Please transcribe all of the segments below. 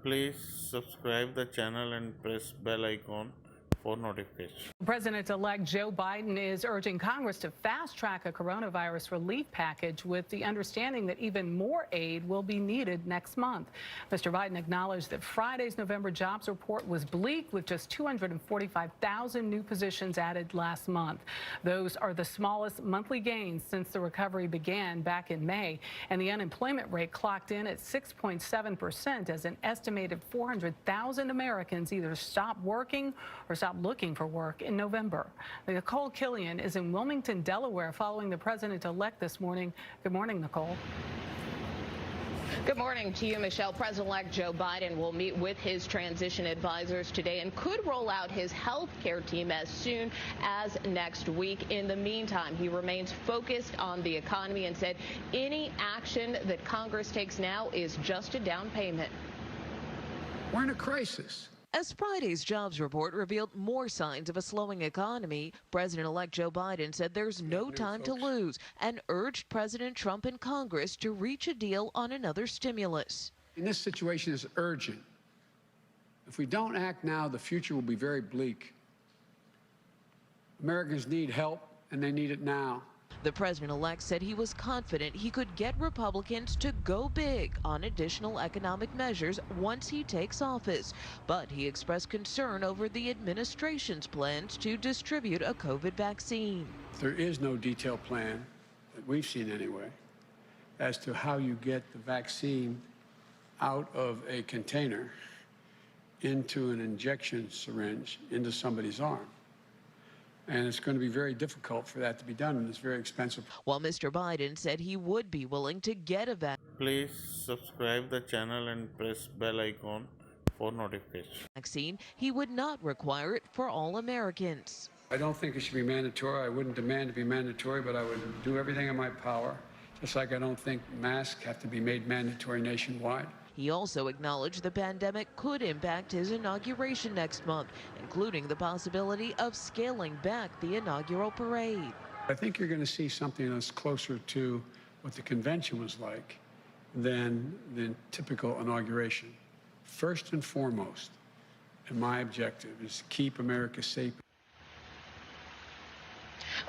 Please subscribe the channel and press bell icon for notifications. President-elect Joe Biden is urging Congress to fast-track a coronavirus relief package with the understanding that even more aid will be needed next month. Mr. Biden acknowledged that Friday's November jobs report was bleak, with just 245,000 new positions added last month. Those are the smallest monthly gains since the recovery began back in May, and the unemployment rate clocked in at 6.7% as an estimated 400,000 Americans either stopped working or stopped looking for work in November. Nicole Killian is in Wilmington, Delaware, following the president-elect this morning. Good morning, Nicole. Good morning to you, Michelle. President-elect Joe Biden will meet with his transition advisors today and could roll out his health care team as soon as next week. In the meantime, he remains focused on the economy and said any action that Congress takes now is just a down payment. We're in a crisis. As Friday's jobs report revealed more signs of a slowing economy, President-elect Joe Biden said there's no time to lose and urged President Trump and Congress to reach a deal on another stimulus. And this situation is urgent. If we don't act now, the future will be very bleak. Americans need help, and they need it now. The president-elect said he was confident he could get Republicans to go big on additional economic measures once he takes office. But he expressed concern over the administration's plans to distribute a COVID vaccine. There is no detailed plan, that we've seen anyway, as to how you get the vaccine out of a container into an injection syringe into somebody's arm. And it's going to be very difficult for that to be done, and it's very expensive. While Mr. Biden said he would be willing to get a Please subscribe the channel and press bell icon for notifications. vaccine, he would not require it for all Americans. I don't think it should be mandatory. I wouldn't demand to be mandatory, but I would do everything in my power, just like I don't think masks have to be made mandatory nationwide. He also acknowledged the pandemic could impact his inauguration next month, including the possibility of scaling back the inaugural parade. I think you're going to see something that's closer to what the convention was like than the typical inauguration. First and foremost, and my objective is to keep America safe.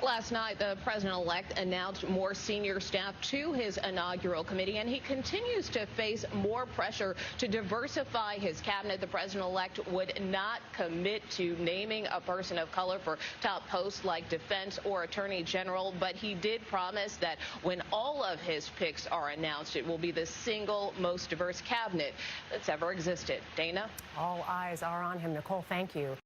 Last night, the president-elect announced more senior staff to his inaugural committee, and he continues to face more pressure to diversify his cabinet. The president-elect would not commit to naming a person of color for top posts like defense or attorney general, but he did promise that when all of his picks are announced, it will be the single most diverse cabinet that's ever existed. Dana? All eyes are on him. Nicole, thank you.